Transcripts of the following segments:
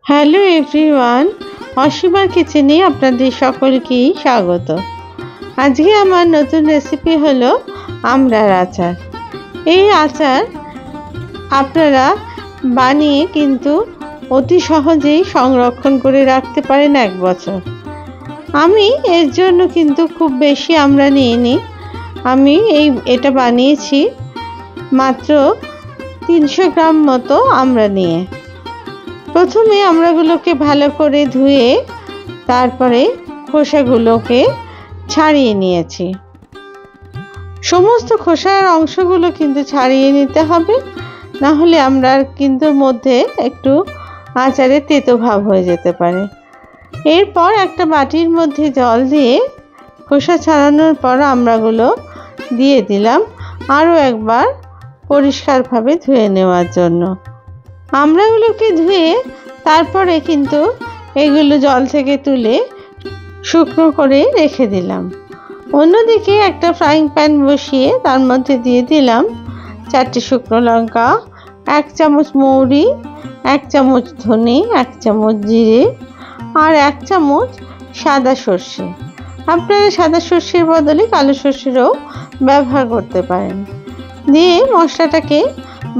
Hello everyone, অসীমার কিচেনে আপনাদের সকলকেই স্বাগত। আজকে আমার নতুন রেসিপি হলো আমড়ার আচার। এই আচার আপনারা বানিয়ে কিন্তু অতি সহজেই সংরক্ষণ করে রাখতে পারেন 1 বছর। আমি এর জন্য কিন্তু খুব বেশি আমড়া নিইনি। আমি এটা বানিয়েছি মাত্র 300 গ্রাম মতো আমড়া নিয়ে। প্রথমে আমড়াগুলোকে ভালো করে ধুয়ে তারপরে খোসাগুলোকে ছাড়িয়ে নিয়েছি। সমস্ত খোসার অংশগুলো কিন্তু ছাড়িয়ে নিতে হবে, না হলে আমড়ার কিন্তু মধ্যে একটু আচারে তেতো ভাব হয়ে যেতে পারে। এরপর একটা বাটির মধ্যে জল দিয়ে খোসা ছাড়ানোর পর আমড়াগুলো দিয়ে দিলাম আরও একবার পরিষ্কারভাবে ধুয়ে নেওয়ার জন্য। আমড়াগুলোকে ধুয়ে তারপরে কিন্তু এগুলো জল থেকে তুলে শুকনো করে রেখে দিলাম। অন্যদিকে একটা ফ্রাইং প্যান বসিয়ে তার মধ্যে দিয়ে দিলাম 4টে শুকনো লঙ্কা, 1 চামচ মৌরি, 1 চামচ ধনে, 1 চামচ জিরে আর 1 চামচ সাদা সর্ষে। আপনারা সাদা সর্ষের বদলে কালো সর্ষেরও ব্যবহার করতে পারেন। দিয়ে মশলাটাকে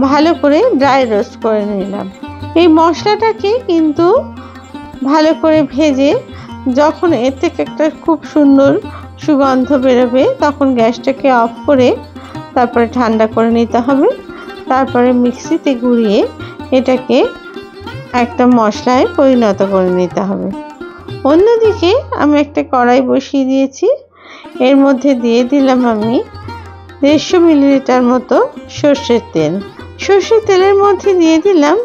ভালো করে ড্রাই রোস্ট করে নিলাম। এই মশলাটাকে কিন্তু ভালো করে ভেজে যখন এর থেকে একটা খুব সুন্দর সুগন্ধ বেরোবে তখন গ্যাসটাকে অফ করে তারপরে ঠান্ডা করে নিতে হবে। তারপরে মিক্সিতে ঘুরিয়ে এটাকে একটা মশলায় পরিণত করে নিতে হবে। অন্যদিকে আমি একটা কড়াই বসিয়ে দিয়েছি। এর মধ্যে দিয়ে দিলাম আমি 150 মিলিলিটার মতো সর্ষের তেল। সর্ষের তেলের মধ্যে দিয়ে দিলাম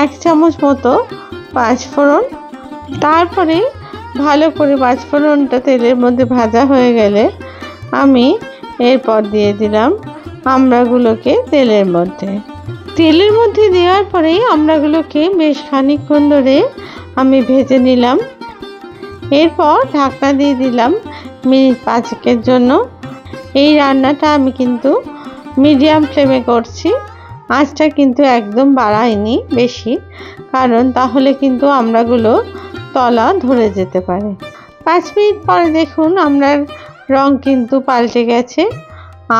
1 চামচ মতো পাঁচফোড়ন। তারপরে ভালো করে পাঁচফোড়নটা তেলের মধ্যে ভাজা হয়ে গেলে আমি এরপর দিয়ে দিলাম আমড়াগুলোকে তেলের মধ্যে দেওয়ার পরেই আমড়াগুলোকে বেশ খানিকক্ষণ ধরে আমি ভেজে নিলাম। এরপর ঢাকনা দিয়ে দিলাম মিনিট 5 জন্য। এই রান্নাটা আমি কিন্তু মিডিয়াম ফ্লেমে করছি। আঁচটা কিন্তু একদম বাড়াইনি বেশি, কারণ তাহলে কিন্তু আমড়াগুলো তলা ধরে যেতে পারে। 5 মিনিট পরে দেখুন আমড়ার রং কিন্তু পাল্টে গেছে।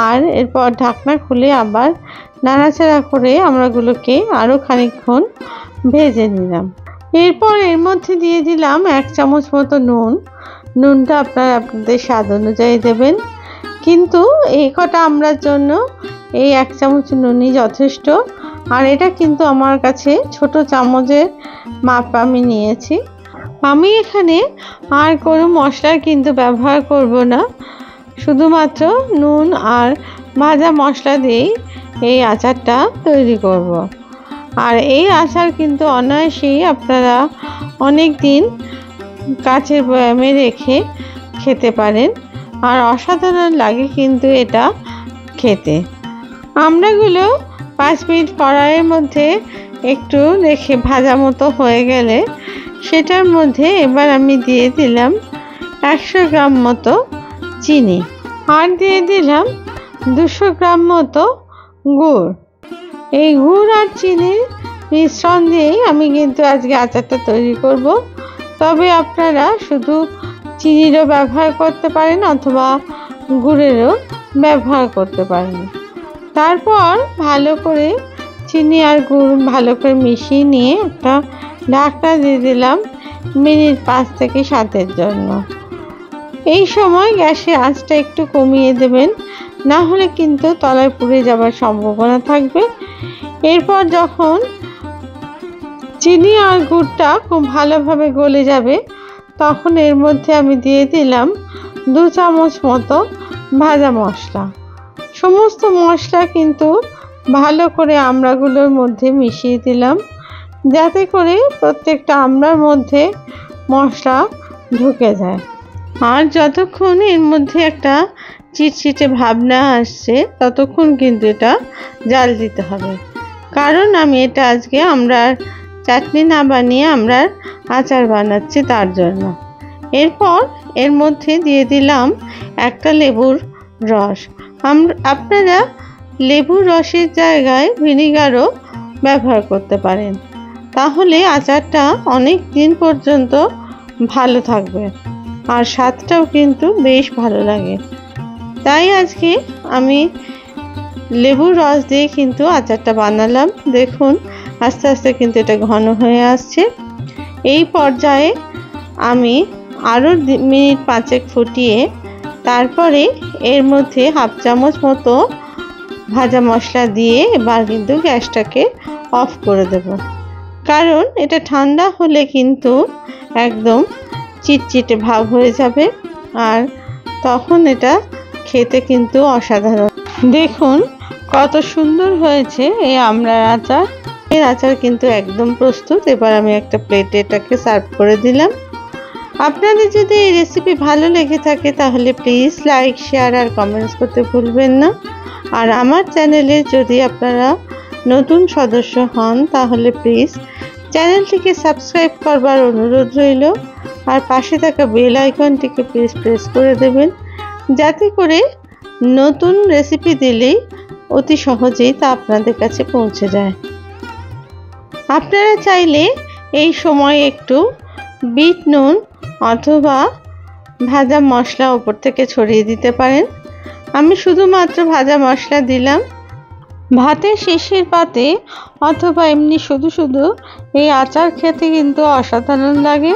আর এরপর ঢাকনা খুলে আবার নাড়াচাড়া করে আমড়াগুলোকে আরও খানিকক্ষণ ভেজে নিলাম। এরপর এর মধ্যে দিয়ে দিলাম 1 চামচ মতো নুন। নুনটা আপনারা আপনাদের স্বাদ অনুযায়ী দেবেন, কিন্তু এই কটা আমড়ার জন্য এই 1 চামচ নুনই যথেষ্ট। আর এটা কিন্তু আমার কাছে ছোট চামচের মাপ আমি নিয়েছি। আমি এখানে আর কোনো মশলা কিন্তু ব্যবহার করব না, শুধুমাত্র নুন আর ভাজা মশলা দিয়েই এই আচারটা তৈরি করব। আর এই আচার কিন্তু অনায়াসেই আপনারা অনেক দিন কাচের বয়ামে রেখে খেতে পারেন, আর অসাধারণ লাগে কিন্তু এটা খেতে। আমড়াগুলো 5 মিনিট কড়াইয়ের মধ্যে একটু রেখে ভাজা মতো হয়ে গেলে সেটার মধ্যে এবার আমি দিয়ে দিলাম 100 গ্রাম মতো চিনি আর দিয়ে দিলাম 200 গ্রাম মতো গুড়। এই গুড় আর চিনির মিশ্রণ দিয়েই আমি কিন্তু আজকে আচারটা তৈরি করব। তবে আপনারা শুধু চিনিরও ব্যবহার করতে পারেন অথবা গুড়েরও ব্যবহার করতে পারেন। তারপর ভালো করে চিনি আর গুড় ভালো করে মিশিয়ে নিয়ে একটা ঢাকনা দিয়ে দিলাম মিনিট 5 থেকে 7 জন্য। এই সময় গ্যাসের আঁচটা একটু কমিয়ে দেবেন, না হলে কিন্তু তলায় পুড়ে যাওয়ার সম্ভাবনা থাকবে। এরপর যখন চিনি আর গুড়টা খুব ভালোভাবে গলে যাবে তখন এর মধ্যে আমি দিয়ে দিলাম 2 চামচ মতো ভাজা মশলা। সমস্ত মশলা কিন্তু ভালো করে আমড়াগুলোর মধ্যে মিশিয়ে দিলাম, যাতে করে প্রত্যেকটা আমড়ার মধ্যে মশলা ঢুকে যায়। আর যতক্ষণ এর মধ্যে একটা চিটচিটে ভাব না আসছে ততক্ষণ কিন্তু এটা জাল দিতে হবে, কারণ আমি এটা আজকে আমড়ার চাটনি না বানিয়ে আমড়ার আচার বানাচ্ছি তার জন্য। এরপর এর মধ্যে দিয়ে দিলাম একটা লেবুর রস। আপনারা লেবুর রসের জায়গায় ভিনিগারও ব্যবহার করতে পারেন। তাহলে আচারটা অনেক দিন পর্যন্ত ভালো থাকবে আর স্বাদটাও কিন্তু বেশ ভালো লাগে। তাই আজকে আমি লেবুর রস দিয়ে কিন্তু আচারটা বানালাম। দেখুন আস্তে আস্তে কিন্তু এটা ঘন হয়ে আসছে। এই পর্যায়ে আমি আরও মিনিট 5 ফুটিয়ে তারপরে এর মধ্যে হাফ চামচ মতো ভাজা মশলা দিয়ে এবার কিন্তু গ্যাসটাকে অফ করে দেব, কারণ এটা ঠান্ডা হলে কিন্তু একদম চিটচিটে ভাব হয়ে যাবে আর তখন এটা খেতে কিন্তু অসাধারণ। দেখুন কত সুন্দর হয়েছে এই আমড়ার আচার। এর আচার কিন্তু একদম প্রস্তুত। এবার আমি একটা প্লেটে এটাকে সার্ভ করে দিলাম। আপনাদের যদি এই রেসিপি ভালো লেগে থাকে তাহলে প্লিজ লাইক, শেয়ার আর কমেন্টস করতে ভুলবেন না। আর আমার চ্যানেলে যদি আপনারা নতুন সদস্য হন তাহলে প্লিজ চ্যানেলটিকে সাবস্ক্রাইব করবার অনুরোধ রইল আর পাশে থাকা বেল আইকনটিকে প্লিজ প্রেস করে দেবেন, যাতে করে নতুন রেসিপি দিলেই অতি সহজেই তা আপনাদের কাছে পৌঁছে যায়। আপনারা চাইলে এই সময় একটু বিট নুন অথবা ভাজা মশলা উপর থেকে ছড়িয়ে দিতে পারেন। আমি শুধুমাত্র ভাজা মশলা দিলাম। ভাতের শেষের পাতে অথবা এমনি শুধু শুধু এই আচার খেতে কিন্তু অসাধারণ লাগে।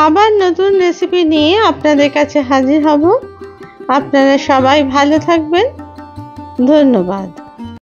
আবার নতুন রেসিপি নিয়ে আপনাদের কাছে হাজির হব। আপনারা সবাই ভালো থাকবেন। ধন্যবাদ।